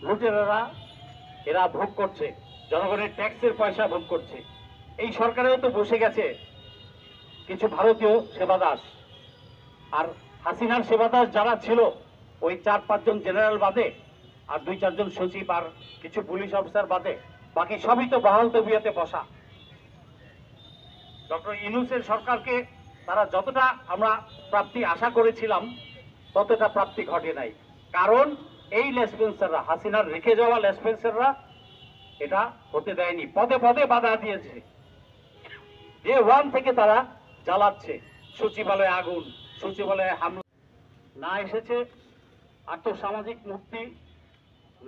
লুটেরারা এরা ভোগ করছে, জনগণের ট্যাক্সের পয়সা ভোগ করছে। এই সরকারেও তো বসে গেছে কিছু ভারতীয় সেবাদাস, আর হাসিনার সেবাদাস যারা ছিল ওই 4-5 জন জেনারেল বাদে আর 2-4 জন সচিব আর কিছু পুলিশ অফিসার বাদে বাকি সবই তো বহাল তবিয়তে বসা। ডক্টর ইউনূসের সরকারকে তারা যতটা আমরা প্রাপ্তি আশা করেছিলাম ততটা প্রাপ্তি ঘটে নাই, কারণ এই লেসপেন্সাররা, হাসিনার রেখে যাওয়া লেসপেন্সাররা এটা হতে দেয়নি, পদে পদে বাধা দিয়েছে। ডে 1 থেকে তারা জ্বালাচ্ছে, সচিবালয়ে আগুন, সচিবালয়ে হামলা। না এসেছে আর্থসামাজিক মুক্তি,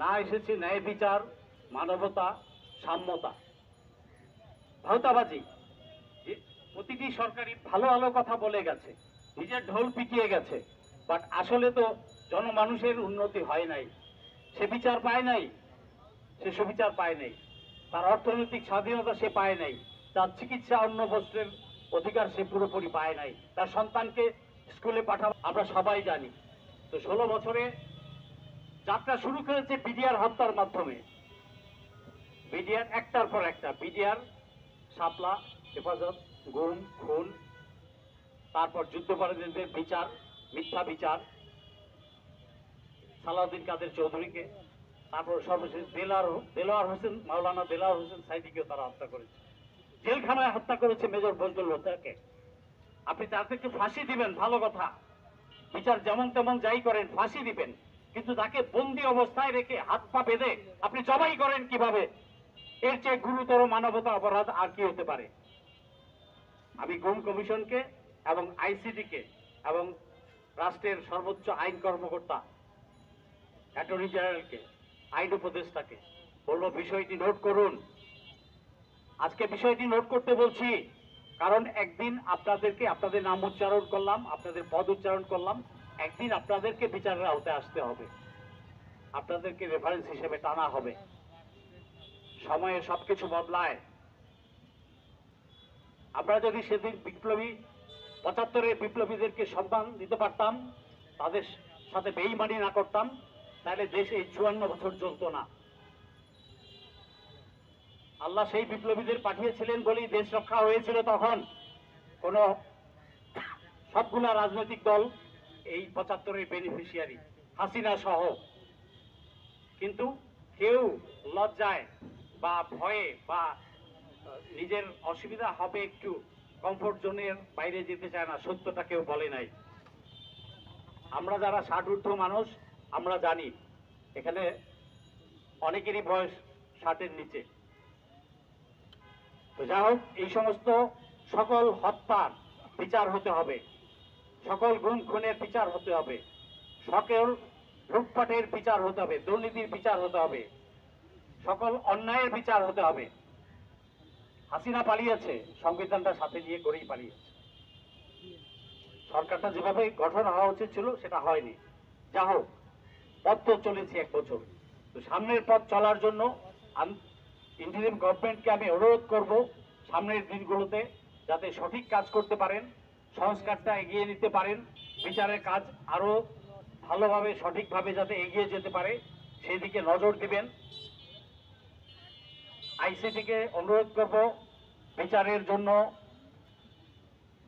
না এসেছে ন্যায় বিচার, মানবতা, সাম্যতা, ভাওতাবাজি। প্রতিটি সরকারি ভালো ভালো কথা বলে গেছে, নিজের ঢোল পিটিয়ে গেছে, বাট আসলে তো জনমানুষের উন্নতি হয় নাই। সে বিচার পায় নাই, সে সুবিচার পায় নাই, তার অর্থনৈতিক স্বাধীনতা সে পায় নাই, তার চিকিৎসা অন্ন বস্ত্রের অধিকার সে পুরোপুরি পায় নাই, তার সন্তানকে স্কুলে পাঠানো আমরা সবাই জানি। তো 16 বছরে যাত্রা শুরু করেছে বিডিআর হত্যার মাধ্যমে। বিডিআর একটার পর একটা, বিডিআর শাপলা, হেফাজত, গুম, খুন, তারপর যুদ্ধাপরাধীদের বিচার, মিথ্যা বিচার, সালাউদ্দিন কাদের চৌধুরীকে, তারপর সর্বশেষ দেলোয়ার হোসেন, মাওলানা দেলোয়ার হোসেন সাইদিকেও তারা হত্যা করেছে, জেলখানায় হত্যা করেছে মেজর বজলুল হত্যাকে। আপনি তাদেরকে ফাঁসি দিবেন, ভালো কথা, বিচার যেমন তেমন যাই করেন ফাঁসি দিবেন, কিন্তু তাকে বন্দি অবস্থায় রেখে হাত পা বেঁধে আপনি জবাই করেন কিভাবে? এর চেয়ে গুরুতর মানবতা অপরাধ আর কি হতে পারে? আমি গুম কমিশনকে এবং আইসিটিকে এবং রাষ্ট্রের সর্বোচ্চ আইন কর্মকর্তা অ্যাটর্নি জেনারেলকে, আইন উপদেষ্টাকে বলবো বিষয়টি নোট করুন। আজকে বিষয়টি নোট করতে বলছি কারণ একদিন আপনাদেরকে, আপনাদের নাম উচ্চারণ করলাম, আপনাদের পদ উচ্চারণ করলাম, একদিন আপনাদেরকে বিচারের আওতায় আসতে হবে, আপনাদেরকে রেফারেন্স হিসেবে টানা হবে। সময়ে সবকিছু বদলায়। আমরা যদি সেদিন বিপ্লবী 75-এর বিপ্লবীদেরকে সম্মান দিতে পারতাম, তাদের সাথে বেইমানি না করতাম, তাহলে দেশ এই 54 বছর চলতো না। আল্লাহ সেই বিপ্লবীদের পাঠিয়েছিলেন বলেই দেশ রক্ষা হয়েছিল। তখন কোন সবগুলা রাজনৈতিক দল এই 75-এর বেনিফিশিয়ারি, হাসিনা সহ, কিন্তু কেউ লজ্জায় বা ভয়ে বা নিজের অসুবিধা হবে একটু কমফোর্ট জোনের বাইরে যেতে চায় না, সত্যটা কেউ বলে নাই। আমরা যারা 60 ঊর্ধ্ব মানুষ আমরা জানি এখানে অনেকেরই বয়স 60-এর নিচে। তো যাই হোক, এই সমস্ত সকল হত্যার বিচার হতে হবে, সকল গুম খুনের বিচার হতে হবে, সকল লুটপাটের বিচার হতে হবে, দুর্নীতির বিচার হতে হবে, সকল অন্যায়ের বিচার হতে হবে। হাসিনা পালিয়েছে, সংবিধানটা সাথে নিয়ে করেই পালিয়েছে। সরকারটা যেভাবে গঠন হওয়া উচিত ছিল সেটা হয়নি। যা হোক, পথ তো চলেছে 1 বছর, তো সামনের পথ চলার জন্য ইন্টারিম গভর্নমেন্টকে আমি অনুরোধ করব সামনের দিনগুলোতে যাতে সঠিক কাজ করতে পারেন, সংস্কারটা এগিয়ে নিতে পারেন, বিচারের কাজ আরো ভালোভাবে সঠিকভাবে যাতে এগিয়ে যেতে পারে সেই দিকে নজর দিবেন। আইসিটিকে অনুরোধ করব বিচারের জন্য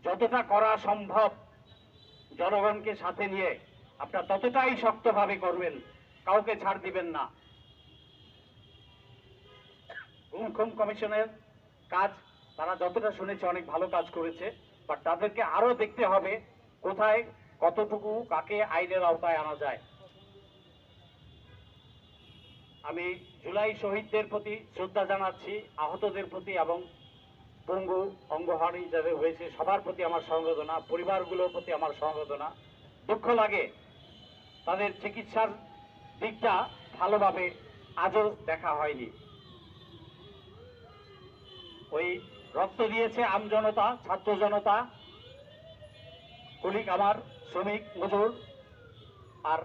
যতটা করা সম্ভব জনগণকে সাথে নিয়ে আপনারা ততটাই শক্তভাবে করবেন, কাউকে ছাড় দিবেন না। গুম খুন কমিশনের কাজ তারা যতটা শুনেছে অনেক ভালো কাজ করেছে, বাট তাদেরকে আরো দেখতে হবে কোথায় কতটুকু কাকে আইনের আওতায় আনা যায়। আমি জুলাই শহীদদের প্রতি শ্রদ্ধা জানাচ্ছি, আহতদের প্রতি এবং পঙ্গু অঙ্গহানি যাদের হয়েছে সবার প্রতি আমার সমবেদনা, পরিবারগুলোর প্রতি আমার সমবেদনা। দুঃখ লাগে তাদের চিকিৎসার দিকটা ভালোভাবে আজও দেখা হয়নি। ওই রক্ত দিয়েছে আমজনতা, ছাত্র জনতা, কুলিক আমার, শ্রমিক মজুর, আর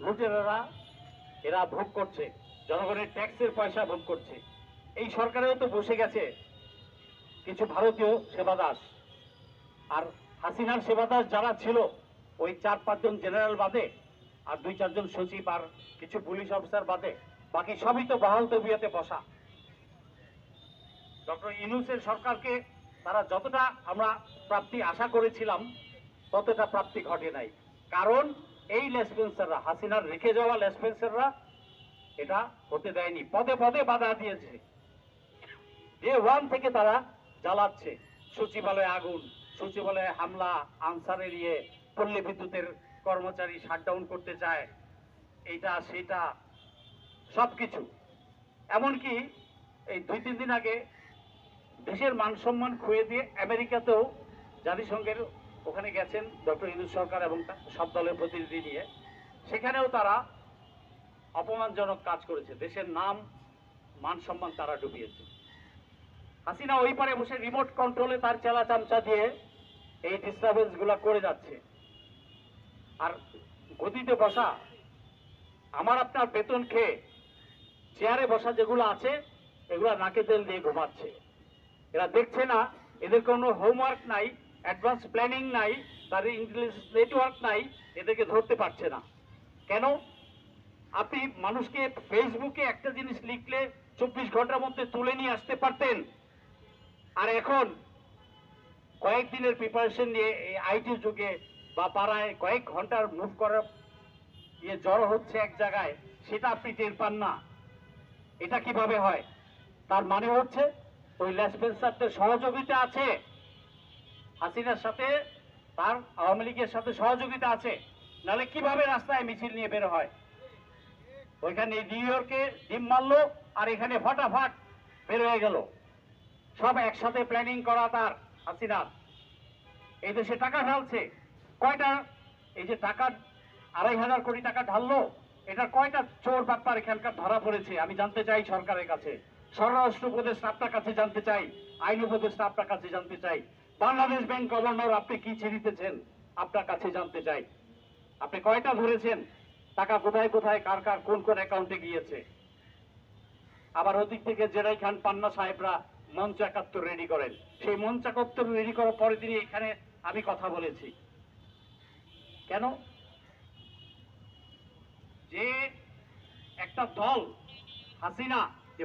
লুটেরারা এরা ভোগ করছে, জনগণের ট্যাক্সের পয়সা ভোগ করছে। এই সরকারেও তো বসে গেছে কিছু ভারতীয় সেবাদাস, আর হাসিনার সেবাদাস যারা ছিল ওই 4-5 জন জেনারেল বাদে আর 2-4 জন সচিব আর কিছু পুলিশ অফিসার বাদে বাকি সবই তো বহাল তবিয়তে বসা। ডক্টর ইউনূসের সরকারকে তারা যতটা আমরা প্রাপ্তি আশা করেছিলাম ততটা প্রাপ্তি ঘটে নাই। কারণ এই লেসপেন্সাররা, হাসিনার রেখে যাওয়া লেসপেন্সাররা এটা হতে দেয়নি, পদে পদে বাধা দিয়েছে। ডে ওয়ান থেকে তারা জ্বালাচ্ছে, সচিবালয়ে আগুন, সচিবালয়ে হামলা, আনসারের পল্লী বিদ্যুতের কর্মচারী শাটডাউন করতে চায়, এইটা সেটা সবকিছু। এমনকি এই 2-3 দিন আগে দেশের মান সম্মান খুঁয়ে দিয়ে আমেরিকাতেও জাতিসংঘের ওখানে গেছেন ডক্টর ইউনূস সরকার এবং সব দলের প্রতিনিধি নিয়ে, সেখানেও তারা অপমানজনক কাজ করেছে, দেশের নাম মান সম্মান তারা ডুবিয়েছে। হাসিনা ওই পারে বসে রিমোট কন্ট্রোলে তার চেলা চামচা দিয়ে এই ডিস্টারবেন্স গুলা করে যাচ্ছে। আর গদিতে বসা, আমার আপনার বেতন খেয়ে চেয়ারে বসা যেগুলো আছে এগুলা নাকে তেল দিয়ে ঘুমাচ্ছে। এরা দেখছে না এদের কোনো হোমওয়ার্ক নাই, অ্যাডভান্স প্ল্যানিং নাই, তাদের ইন্টেলিজেন্স নেটওয়ার্ক নাই, এদেরকে ধরতে পারছে না। কেন? আপনি মানুষকে ফেসবুকে একটা জিনিস লিখলে 24 ঘন্টার মধ্যে তুলে নিয়ে আসতে পারতেন, আর এখন কয়েকদিনের প্রিপারেশন নিয়ে এই আইটি যুগে বা পাড়ায় কয়েক ঘন্টার মুভ করার জড়ো হচ্ছে এক জায়গায়, সেটা আপনি টের পান না। এটা কিভাবে হয়? তার মানে হচ্ছে ওই লেসপেন্সারদের সহযোগিতা আছে, হাসিনার সাথে তার আওয়ামী লীগের সাথে সহযোগিতা আছে, নাহলে কিভাবে রাস্তায় মিছিল নিয়ে বের হয়? ওইখানে নিউ ইয়র্কে ডিম মারলো আর এখানে ফটাফট বের হয়ে গেল। সব একসাথে প্ল্যানিং করা তার হাসিনার। এই দেশে টাকা ঢালছে কয়টা? এই যে টাকা 2,500 কোটি টাকা ঢাললো, এটা কয়টা চোর বাটপার এখানকার ধরা পড়েছে আমি জানতে চাই সরকারের কাছে। স্বরাষ্ট্র উপদেষ্টা আপনার কাছে জানতে চাই, আইন উপদেষ্টা আপনার কাছে জানতে চাই, বাংলাদেশ ব্যাংক গভর্নর আপনি কি ছিড়িতেছেন আপনার কাছে জানতে চাই। আপনি কয়টা ধরেছেন? টাকা কোথায় কোথায় কার কার কোন কোন অ্যাকাউন্টে গিয়েছে? আবার ওদিক থেকে জেরাই খান পান্না সাহেবরা মঞ্চ 71 রেডি করেন। সেই মঞ্চ 71 রেডি করার পরে তিনি এখানে আমি কথা বলেছি। কেন? যে একটা দল হাসিনা যে